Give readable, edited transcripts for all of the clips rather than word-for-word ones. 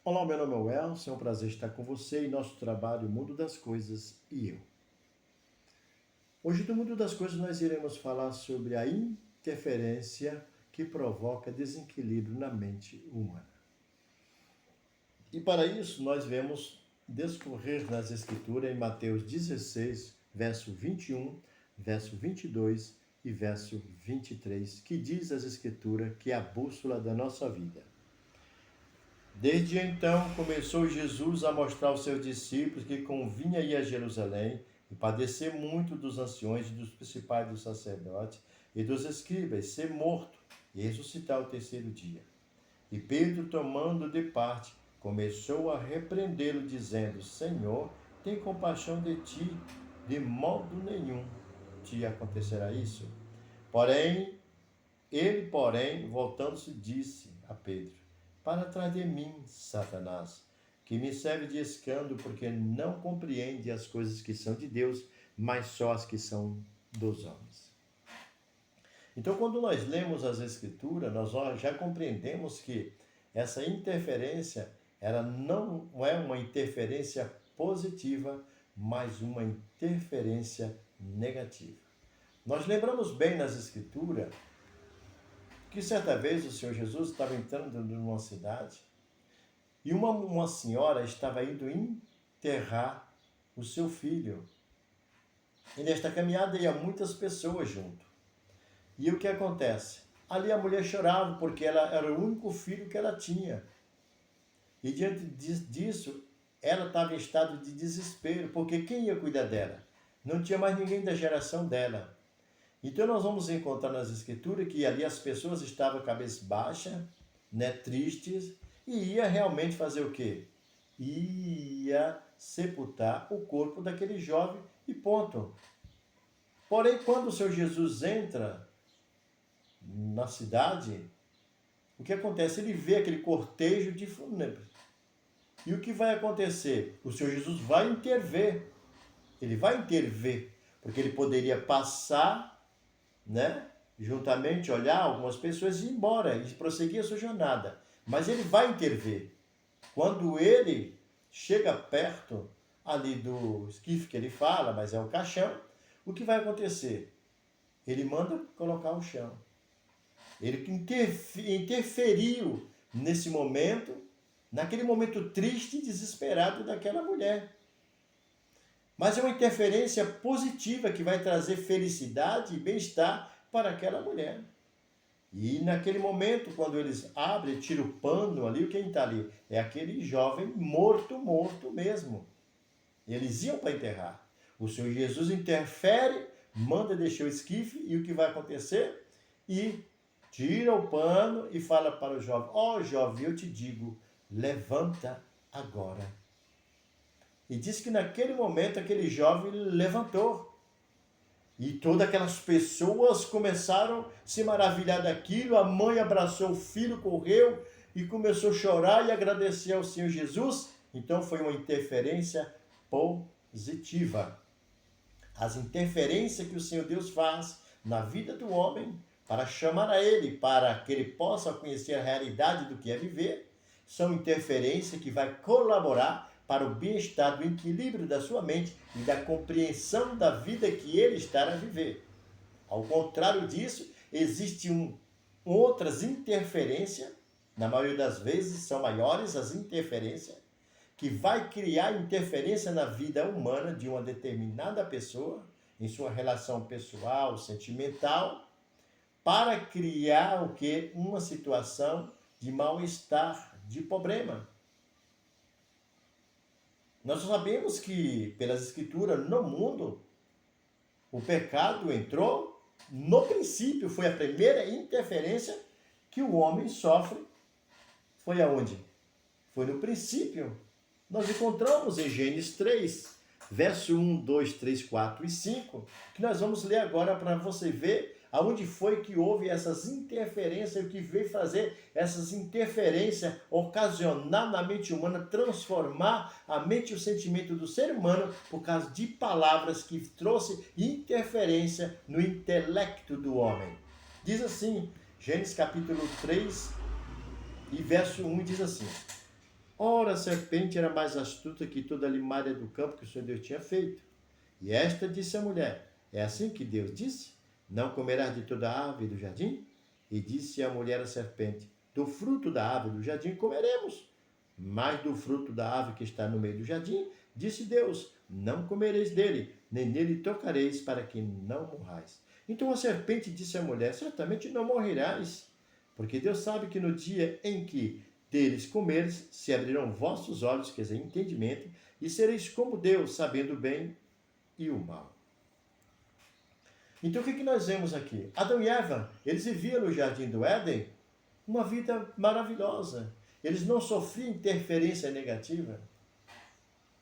Olá, meu nome é Welson, é um prazer estar com você em nosso trabalho Mundo das Coisas e eu. Hoje no Mundo das Coisas nós iremos falar sobre a interferência que provoca desequilíbrio na mente humana. E para isso nós vamos discorrer nas Escrituras em Mateus 16, verso 21, verso 22 e verso 23, que diz as Escrituras que é a bússola da nossa vida. Desde então começou Jesus a mostrar aos seus discípulos que convinha ir a Jerusalém e padecer muito dos anciões e dos principais dos sacerdotes e dos escribas, ser morto e ressuscitar ao terceiro dia. E Pedro, tomando de parte, começou a repreendê-lo, dizendo: Senhor, tem compaixão de ti, de modo nenhum te acontecerá isso. Ele, voltando-se, disse a Pedro: Para trás de mim, Satanás, que me serve de escândalo, porque não compreende as coisas que são de Deus, mas só as que são dos homens. Então, quando nós lemos as Escrituras, nós já compreendemos que essa interferência, ela não é uma interferência positiva, mas uma interferência negativa. Nós lembramos bem nas Escrituras que certa vez o Senhor Jesus estava entrando numa cidade e uma senhora estava indo enterrar o seu filho. E nesta caminhada iam muitas pessoas junto. E o que acontece? Ali a mulher chorava porque ela era o único filho que ela tinha. E diante disso, ela estava em estado de desespero, porque quem ia cuidar dela? Não tinha mais ninguém da geração dela. Então nós vamos encontrar nas Escrituras que ali as pessoas estavam cabeça baixa, tristes, e ia realmente fazer o quê? Ia sepultar o corpo daquele jovem e ponto. Porém, quando o Senhor Jesus entra na cidade, o que acontece? Ele vê aquele cortejo de fúnebres. E o que vai acontecer? O Senhor Jesus vai intervir. Ele vai intervir, porque ele poderia passar, juntamente olhar algumas pessoas e ir embora e prosseguir a sua jornada. Mas ele vai intervir. Quando ele chega perto ali do esquife que ele fala, mas é o caixão, o que vai acontecer? Ele manda colocar o chão. Ele interferiu nesse momento, naquele momento triste e desesperado daquela mulher. Mas é uma interferência positiva que vai trazer felicidade e bem-estar para aquela mulher. E naquele momento, quando eles abrem, tiram o pano ali, quem está ali? É aquele jovem morto mesmo. Eles iam para enterrar. O Senhor Jesus interfere, manda deixar o esquife, e o que vai acontecer? E tira o pano e fala para o jovem: ó jovem, eu te digo, levanta agora. E diz que naquele momento aquele jovem levantou. E todas aquelas pessoas começaram a se maravilhar daquilo. A mãe abraçou o filho, correu e começou a chorar e agradecer ao Senhor Jesus. Então foi uma interferência positiva. As interferências que o Senhor Deus faz na vida do homem para chamar a ele, para que ele possa conhecer a realidade do que é viver, são interferências que vai colaborar para o bem-estar, do equilíbrio da sua mente e da compreensão da vida que ele está a viver. Ao contrário disso, existem outras interferências, na maioria das vezes são maiores as interferências, que vai criar interferência na vida humana de uma determinada pessoa, em sua relação pessoal, sentimental, para criar o quê? Uma situação de mal-estar, de problema. Nós sabemos que, pelas Escrituras, no mundo, o pecado entrou, no princípio, foi a primeira interferência que o homem sofre. Foi aonde? Foi no princípio. Nós encontramos em Gênesis 3, verso 1, 2, 3, 4 e 5, que nós vamos ler agora para você ver aonde foi que houve essas interferências, o que veio fazer essas interferências, ocasionar na mente humana, transformar a mente e o sentimento do ser humano por causa de palavras que trouxe interferência no intelecto do homem. Diz assim, Gênesis capítulo 3 e verso 1 diz assim: Ora, a serpente era mais astuta que toda a limária do campo que o Senhor Deus tinha feito. E esta disse à mulher, é assim que Deus disse? Não comerás de toda a árvore do jardim? E disse a mulher à serpente, do fruto da árvore do jardim comeremos. Mas do fruto da árvore que está no meio do jardim, disse Deus, não comereis dele, nem nele tocareis, para que não morrais. Então a serpente disse à mulher, certamente não morrerás, porque Deus sabe que no dia em que deles comeres, se abrirão vossos olhos, quer dizer, entendimento, e sereis como Deus, sabendo o bem e o mal. Então o que nós vemos aqui? Adão e Eva, eles viviam no jardim do Éden uma vida maravilhosa. Eles não sofriam interferência negativa.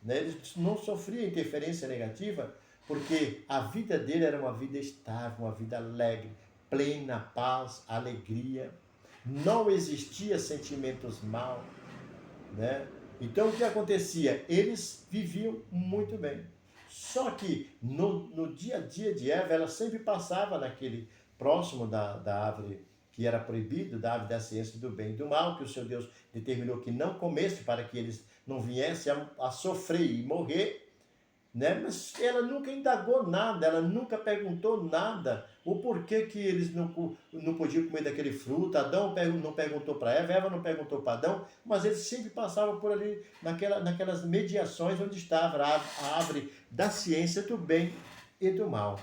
Né? Eles não sofriam interferência negativa porque a vida dele era uma vida estável, uma vida alegre, plena, paz, alegria. Não existia sentimentos maus. Né? Então o que acontecia? Eles viviam muito bem. Só que no dia a dia de Eva, ela sempre passava naquele próximo da árvore que era proibido, da árvore da ciência do bem e do mal, que o seu Deus determinou que não comesse para que eles não viessem a sofrer e morrer. Né? Mas ela nunca indagou nada, ela nunca perguntou nada, o porquê que eles não podiam comer daquele fruto. Adão não perguntou para Eva não perguntou para Adão, mas eles sempre passavam por ali, naquelas mediações onde estava a árvore da ciência do bem e do mal.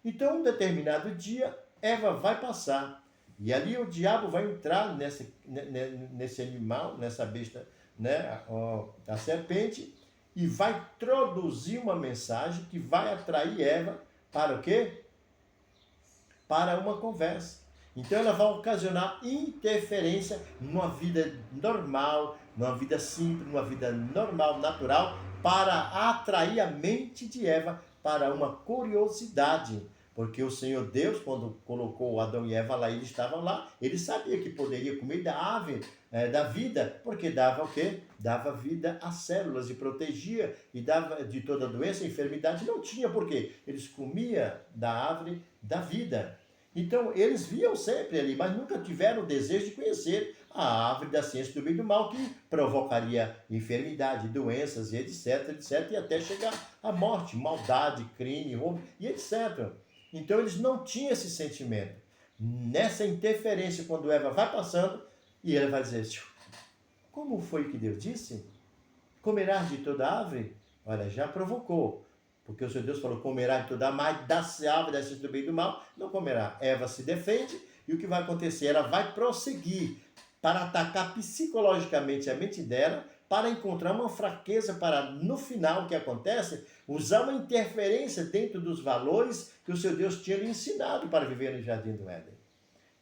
Então, um determinado dia, Eva vai passar, e ali o diabo vai entrar nesse animal, nessa besta, né? A serpente, e vai introduzir uma mensagem que vai atrair Eva para o quê? Para uma conversa. Então ela vai ocasionar interferência numa vida normal, numa vida simples, numa vida normal, natural, para atrair a mente de Eva para uma curiosidade. Porque o Senhor Deus, quando colocou Adão e Eva lá, eles estavam lá, ele sabia que poderia comer da árvore da vida, porque dava o quê? Dava vida às células e protegia, e dava de toda doença e enfermidade. Não tinha, porque eles comiam da árvore da vida. Então, eles viam sempre ali, mas nunca tiveram o desejo de conhecer a árvore da ciência do bem e do mal, que provocaria enfermidade, doenças, e etc, etc, e até chegar à morte, maldade, crime, roubo, e etc. Então, eles não tinham esse sentimento. Nessa interferência, quando Eva vai passando, e ela vai dizer, como foi que Deus disse? Comerás de toda árvore? Olha, já provocou. Porque o Senhor Deus falou, comerá de toda a árvore da árvore da ciência do bem e do mal, não comerá. Eva se defende, e o que vai acontecer? Ela vai prosseguir para atacar psicologicamente a mente dela, para encontrar uma fraqueza, para, no final, o que acontece? Usar uma interferência dentro dos valores que o seu Deus tinha lhe ensinado para viver no jardim do Éden.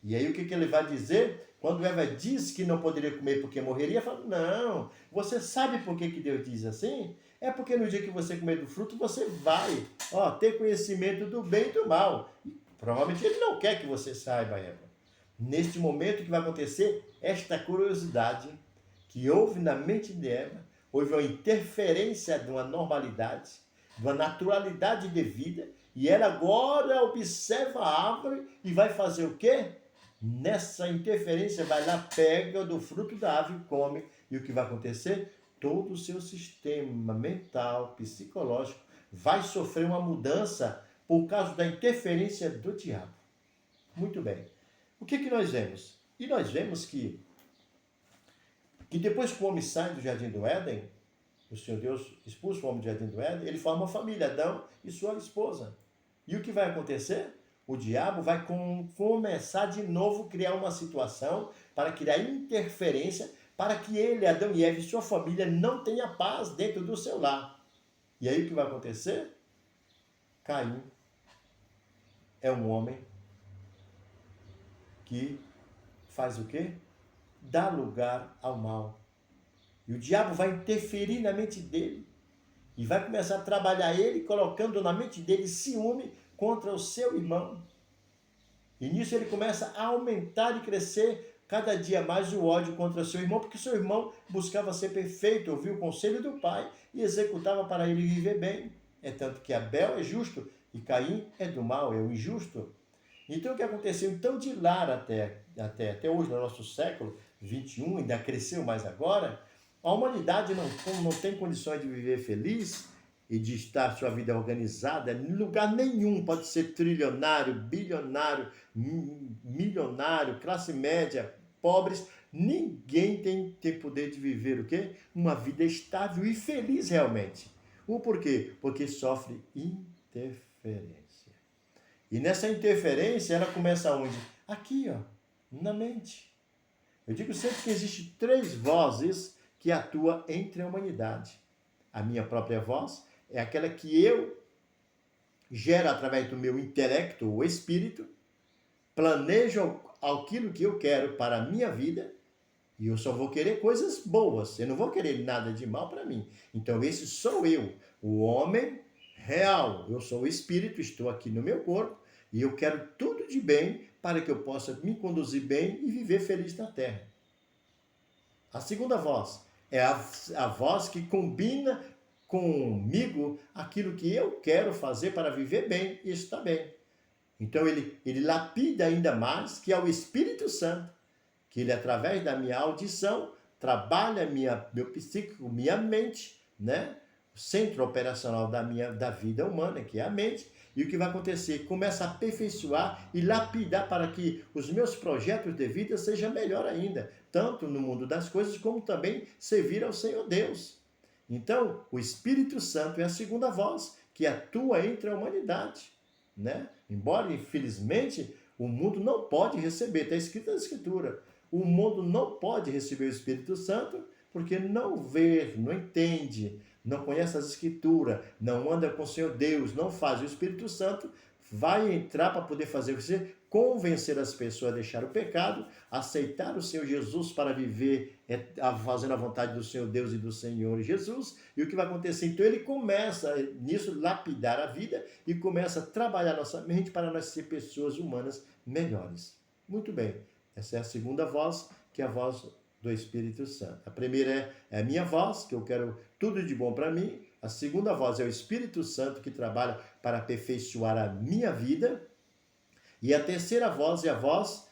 E aí o que ele vai dizer? Quando Eva diz que não poderia comer porque morreria, fala, não, você sabe por que Deus diz assim? É porque no dia que você comer do fruto, você vai ter conhecimento do bem e do mal. E provavelmente ele não quer que você saiba, Eva. Neste momento, o que vai acontecer? Esta curiosidade que houve na mente de Eva, houve uma interferência de uma normalidade, de uma naturalidade de vida, e ela agora observa a árvore e vai fazer o quê? Nessa interferência, vai lá, pega do fruto da árvore e come. E o que vai acontecer? Todo o seu sistema mental, psicológico, vai sofrer uma mudança por causa da interferência do diabo. Muito bem. O que nós vemos? E nós vemos que depois que o homem sai do jardim do Éden, o Senhor Deus expulsa o homem do jardim do Éden, ele forma uma família, Adão e sua esposa. E o que vai acontecer? O diabo vai começar de novo a criar uma situação para criar interferência, para que ele, Adão e Eva e sua família não tenha paz dentro do seu lar. E aí o que vai acontecer? Caim é um homem que faz o quê? Dá lugar ao mal. E o diabo vai interferir na mente dele e vai começar a trabalhar ele, colocando na mente dele ciúme contra o seu irmão. E nisso ele começa a aumentar e crescer cada dia mais o ódio contra o seu irmão, porque seu irmão buscava ser perfeito, ouvia o conselho do pai e executava para ele viver bem. É tanto que Abel é justo e Caim é do mal, é o injusto. Então o que aconteceu? Então de lá até hoje, no nosso século 21, ainda cresceu mais agora, A humanidade não tem condições de viver feliz e de estar sua vida organizada em lugar nenhum. Pode ser trilionário, bilionário, milionário, classe média, pobres. Ninguém tem poder de viver o quê? Uma vida estável e feliz realmente. O porquê? Porque sofre interferência. E nessa interferência ela começa onde? Aqui, ó, na mente. Eu digo sempre que existem 3 vozes que atuam entre a humanidade. A minha própria voz é aquela que eu gero através do meu intelecto ou espírito, planejo aquilo que eu quero para a minha vida e eu só vou querer coisas boas. Eu não vou querer nada de mal para mim. Então esse sou eu, o homem real. Eu sou o espírito, estou aqui no meu corpo e eu quero tudo de bem para que eu possa me conduzir bem e viver feliz na terra. A segunda voz é a voz que combina comigo aquilo que eu quero fazer para viver bem e estar bem. Então ele lapida ainda mais, que é o Espírito Santo, que ele através da minha audição trabalha meu psíquico, minha mente, né? O centro operacional da vida humana, que é a mente. E o que vai acontecer? Começa a aperfeiçoar e lapidar para que os meus projetos de vida sejam melhor ainda, tanto no mundo das coisas como também servir ao Senhor Deus. Então, o Espírito Santo é a segunda voz que atua entre a humanidade, né? Embora, infelizmente, o mundo não pode receber, está escrito na Escritura, o mundo não pode receber o Espírito Santo porque não vê, não entende, não conhece as Escrituras, não anda com o Senhor Deus, não faz. O Espírito Santo vai entrar para poder fazer você convencer as pessoas a deixar o pecado, aceitar o Senhor Jesus para viver fazendo a vontade do Senhor Deus e do Senhor Jesus. E o que vai acontecer? Então ele começa nisso lapidar a vida e começa a trabalhar nossa mente para nós ser pessoas humanas melhores. Muito bem, essa é a segunda voz, que é a voz do Espírito Santo. A primeira é a minha voz, que eu quero tudo de bom para mim. A segunda voz é o Espírito Santo, que trabalha para aperfeiçoar a minha vida. E a terceira voz é a voz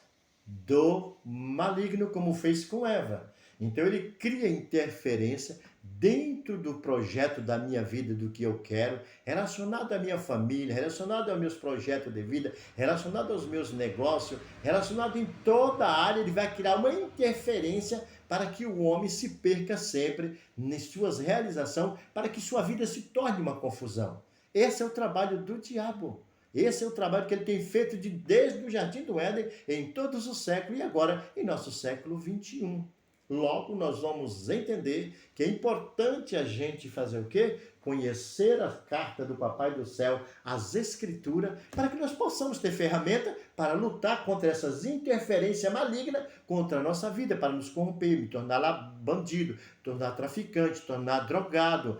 do maligno, como fez com Eva. Então ele cria interferência dentro do projeto da minha vida, do que eu quero, relacionado à minha família, relacionado aos meus projetos de vida, relacionado aos meus negócios, relacionado em toda a área. Ele vai criar uma interferência para que o homem se perca sempre nas suas realizações, para que sua vida se torne uma confusão. Esse é o trabalho do diabo. Esse é o trabalho que ele tem feito desde o Jardim do Éden, em todos os séculos, e agora em nosso século 21. Logo, nós vamos entender que é importante a gente fazer o quê? Conhecer a carta do Papai do Céu, as Escrituras, para que nós possamos ter ferramenta para lutar contra essas interferências malignas contra a nossa vida, para nos corromper, me tornar lá bandido, tornar traficante, tornar drogado,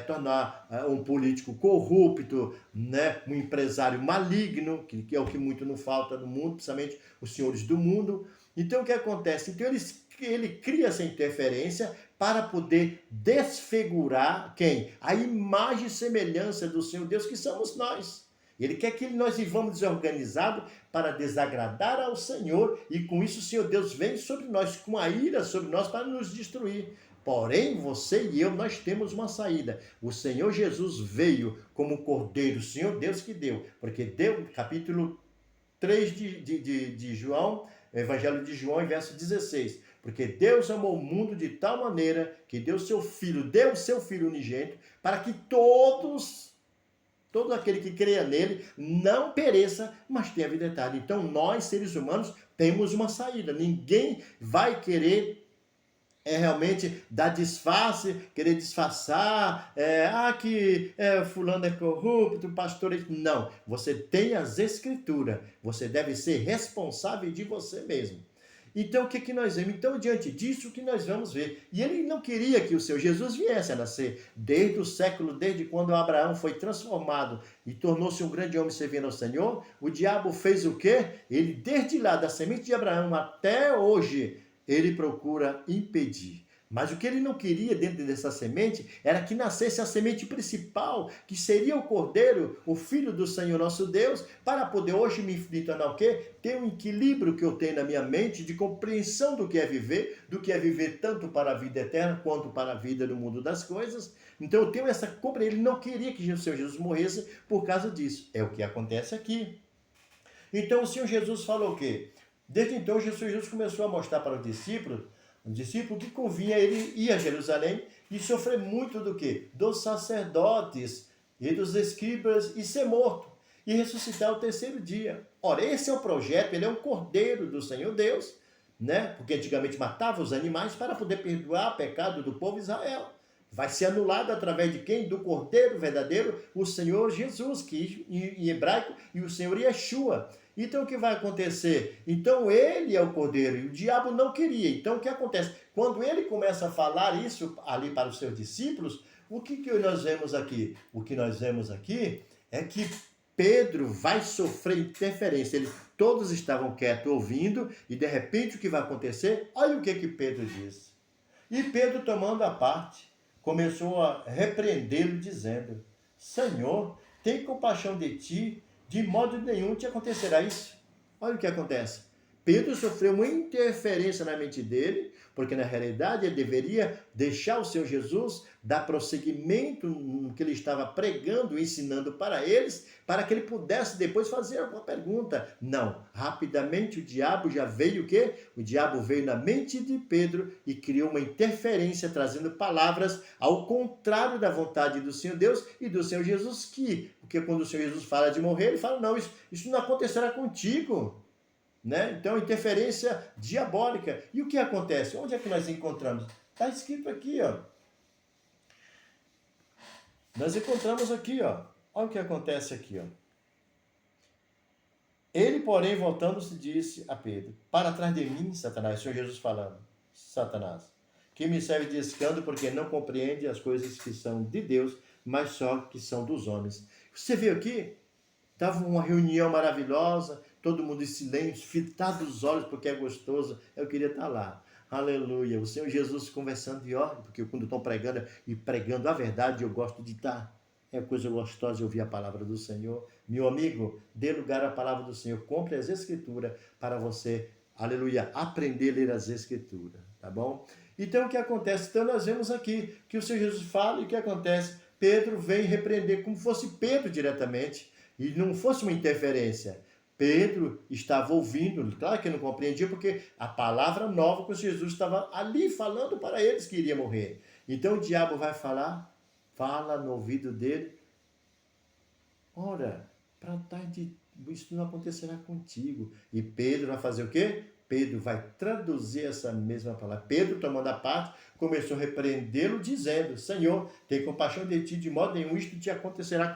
tornar um político corrupto, né? Um empresário maligno, que é o que muito não falta no mundo, principalmente os senhores do mundo. Então, o que acontece? Então, ele cria essa interferência para poder desfigurar quem? A imagem e semelhança do Senhor Deus, que somos nós. Ele quer que nós vivamos desorganizados para desagradar ao Senhor, e com isso o Senhor Deus vem sobre nós, com a ira sobre nós, para nos destruir. Porém, você e eu, nós temos uma saída. O Senhor Jesus veio como cordeiro, o Senhor Deus que deu, porque deu, capítulo 3 de João, Evangelho de João, verso 16. Porque Deus amou o mundo de tal maneira que deu seu filho unigênito, para que todo aquele que creia nele não pereça, mas tenha vida eterna. Então nós, seres humanos, temos uma saída. Ninguém vai querer realmente dar disfarce, querer disfarçar, fulano é corrupto, pastor... Não, você tem as Escrituras, você deve ser responsável de você mesmo. Então, o que nós vemos? Então, diante disso, o que nós vamos ver? E ele não queria que o seu Jesus viesse a nascer. Desde o século, desde quando Abraão foi transformado e tornou-se um grande homem servindo ao Senhor, o diabo fez o quê? Ele, desde lá, da semente de Abraão até hoje, ele procura impedir. Mas o que ele não queria dentro dessa semente era que nascesse a semente principal, que seria o Cordeiro, o Filho do Senhor nosso Deus, para poder hoje me tornar o quê? Ter um equilíbrio que eu tenho na minha mente de compreensão do que é viver tanto para a vida eterna quanto para a vida no mundo das coisas. Então eu tenho essa compreensão. Ele não queria que o Senhor Jesus morresse por causa disso. É o que acontece aqui. Então o Senhor Jesus falou o quê? Desde então Jesus começou a mostrar para os discípulos que convinha ele ir a Jerusalém e sofrer muito do quê? Dos sacerdotes e dos escribas e ser morto e ressuscitar ao terceiro dia. Ora, esse é o projeto, ele é um cordeiro do Senhor Deus, né? Porque antigamente matava os animais para poder perdoar o pecado do povo de Israel. Vai ser anulado através de quem? Do cordeiro verdadeiro, o Senhor Jesus, que em hebraico, e o Senhor Yeshua. Então o que vai acontecer? Então ele é o cordeiro e o diabo não queria. Então o que acontece? Quando ele começa a falar isso ali para os seus discípulos, o que nós vemos aqui? O que nós vemos aqui é que Pedro vai sofrer interferência. Todos estavam quietos ouvindo e de repente o que vai acontecer? Olha o que Pedro diz. E Pedro, tomando a parte, começou a repreendê-lo dizendo: Senhor, tem compaixão de ti, de modo nenhum te acontecerá isso. Olha o que acontece. Pedro sofreu uma interferência na mente dele, porque na realidade ele deveria deixar o Senhor Jesus dar prosseguimento no que ele estava pregando, ensinando para eles, para que ele pudesse depois fazer alguma pergunta. Não, rapidamente o diabo já veio o quê? O diabo veio na mente de Pedro e criou uma interferência, trazendo palavras ao contrário da vontade do Senhor Deus e do Senhor Jesus, porque quando o Senhor Jesus fala de morrer, ele fala, não, isso não acontecerá contigo. Né? Então, interferência diabólica. E o que acontece? Onde é que nós encontramos? Está escrito aqui, ó. Nós encontramos aqui, ó. Olha o que acontece aqui, ó. Ele, porém, voltando-se, disse a Pedro: para trás de mim, Satanás, o Senhor Jesus falando, Satanás, que me serve de escândalo, porque não compreende as coisas que são de Deus, mas só que são dos homens. Você viu aqui? Estava uma reunião maravilhosa, todo mundo em silêncio, fitado os olhos porque é gostoso. Eu queria estar lá. Aleluia. O Senhor Jesus conversando de ordem, porque quando estão pregando e pregando a verdade, eu gosto de estar. É coisa gostosa de ouvir a palavra do Senhor. Meu amigo, dê lugar à palavra do Senhor. Compre as Escrituras para você, aleluia, aprender a ler as Escrituras. Tá bom? Então, o que acontece? Então, nós vemos aqui que o Senhor Jesus fala e o que acontece? Pedro vem repreender como fosse Pedro diretamente. E não fosse uma interferência. Pedro estava ouvindo, claro que não compreendia, porque a palavra nova que Jesus estava ali falando para eles que iria morrer. Então o diabo vai falar, fala no ouvido dele, ora, para tarde isso não acontecerá contigo. E Pedro vai fazer o quê? Pedro vai traduzir essa mesma palavra. Pedro, tomando a parte, começou a repreendê-lo, dizendo, Senhor, tem compaixão de ti, de modo nenhum isto te acontecerá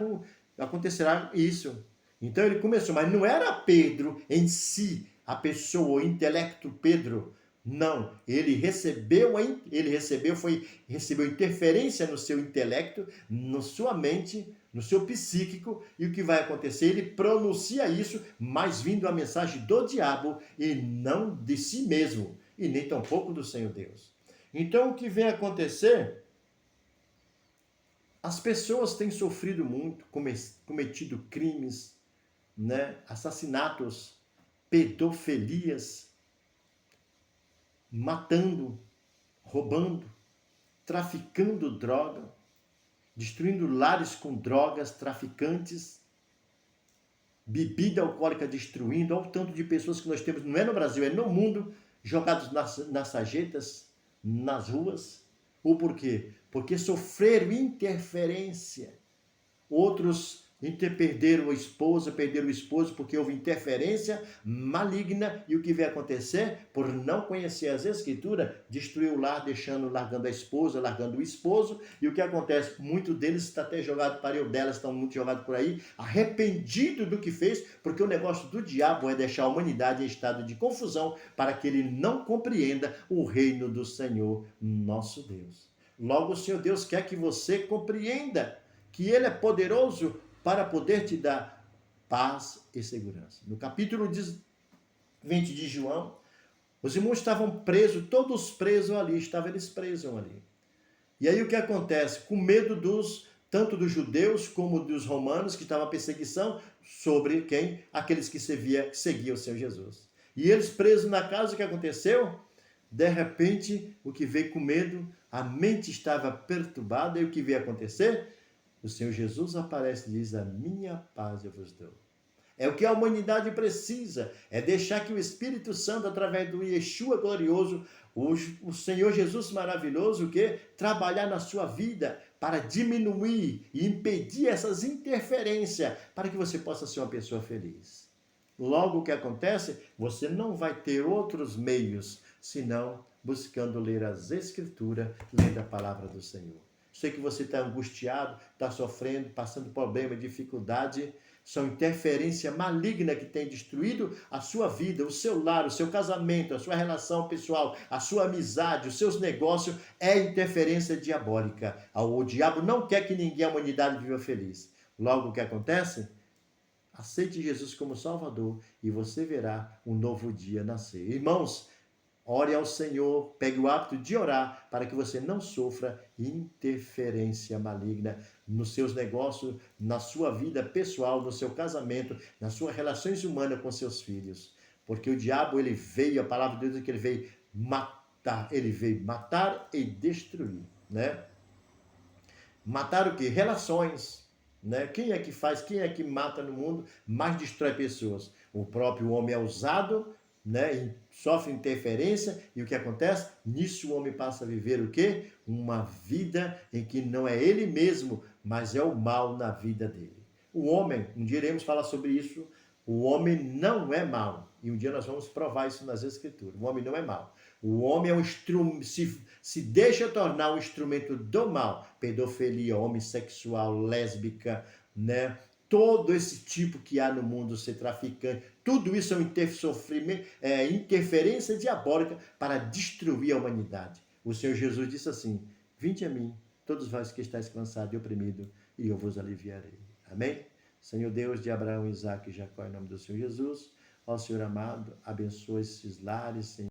isso. Então ele começou, mas não era Pedro em si, a pessoa, o intelecto Pedro. Não, ele recebeu interferência no seu intelecto, na sua mente, no seu psíquico, e o que vai acontecer? Ele pronuncia isso, mas vindo a mensagem do diabo e não de si mesmo, e nem tampouco do Senhor Deus. Então o que vem acontecer? As pessoas têm sofrido muito, cometido crimes, né? Assassinatos, pedofilias, matando, roubando, traficando droga, destruindo lares com drogas, traficantes, bebida alcoólica destruindo, olha o tanto de pessoas que nós temos, não é no Brasil, é no mundo, jogados nas sarjetas, nas ruas. Ou por quê? Porque sofreram interferência. Outros perderam o esposo porque houve interferência maligna, e o que vai acontecer? Por não conhecer as Escrituras, destruiu o lar, largando a esposa, largando o esposo, e o que acontece? Muitos deles estão até jogados para eu delas, estão muito jogados por aí, arrependido do que fez, porque o negócio do diabo é deixar a humanidade em estado de confusão, para que ele não compreenda o reino do Senhor, nosso Deus. Logo, o Senhor Deus quer que você compreenda que Ele é poderoso para poder te dar paz e segurança. No capítulo 20 de João, Os irmãos estavam presos, todos presos ali, estavam eles presos ali. E aí o que acontece? Com medo tanto dos judeus como dos romanos, que estava a perseguição sobre quem? Aqueles que seguiam o Senhor Jesus. E eles presos na casa, o que aconteceu? De repente, o que veio com medo, a mente estava perturbada, e o que veio acontecer? O Senhor Jesus aparece e diz: a minha paz eu vos dou. É o que a humanidade precisa, é deixar que o Espírito Santo, através do Yeshua glorioso, o Senhor Jesus maravilhoso, o quê? Trabalhar na sua vida para diminuir e impedir essas interferências, para que você possa ser uma pessoa feliz. Logo, o que acontece? Você não vai ter outros meios, senão buscando ler as Escrituras, lendo a palavra do Senhor. Sei que você está angustiado, está sofrendo, passando problema, dificuldade. São interferência maligna que tem destruído a sua vida, o seu lar, o seu casamento, a sua relação pessoal, a sua amizade, os seus negócios. É interferência diabólica. O diabo não quer que ninguém, a humanidade, viva feliz. Logo, o que acontece? Aceite Jesus como Salvador e você verá um novo dia nascer. Irmãos, ore ao Senhor, pegue o hábito de orar para que você não sofra interferência maligna nos seus negócios, na sua vida pessoal, no seu casamento, nas suas relações humanas com seus filhos. Porque o diabo, ele veio, a palavra de Deus diz que ele veio matar e destruir, né? Matar o quê? Relações, né? Quem é que mata no mundo, mais destrói pessoas? O próprio homem é usado, né? Sofre interferência, e o que acontece? Nisso o homem passa a viver o quê? Uma vida em que não é ele mesmo, mas é o mal na vida dele. O homem, um dia iremos falar sobre isso, o homem não é mau. E um dia nós vamos provar isso nas Escrituras. O homem não é mau. O homem é um instrumento, se deixa tornar um instrumento do mal. Pedofilia, homossexual, lésbica, né? Todo esse tipo que há no mundo, ser traficante, tudo isso é interferência diabólica para destruir a humanidade. O Senhor Jesus disse assim: vinde a mim, todos vós que estáis cansados e oprimidos, e eu vos aliviarei. Amém? Senhor Deus de Abraão, Isaque e Jacó, em nome do Senhor Jesus, ó Senhor amado, abençoe esses lares, Senhor.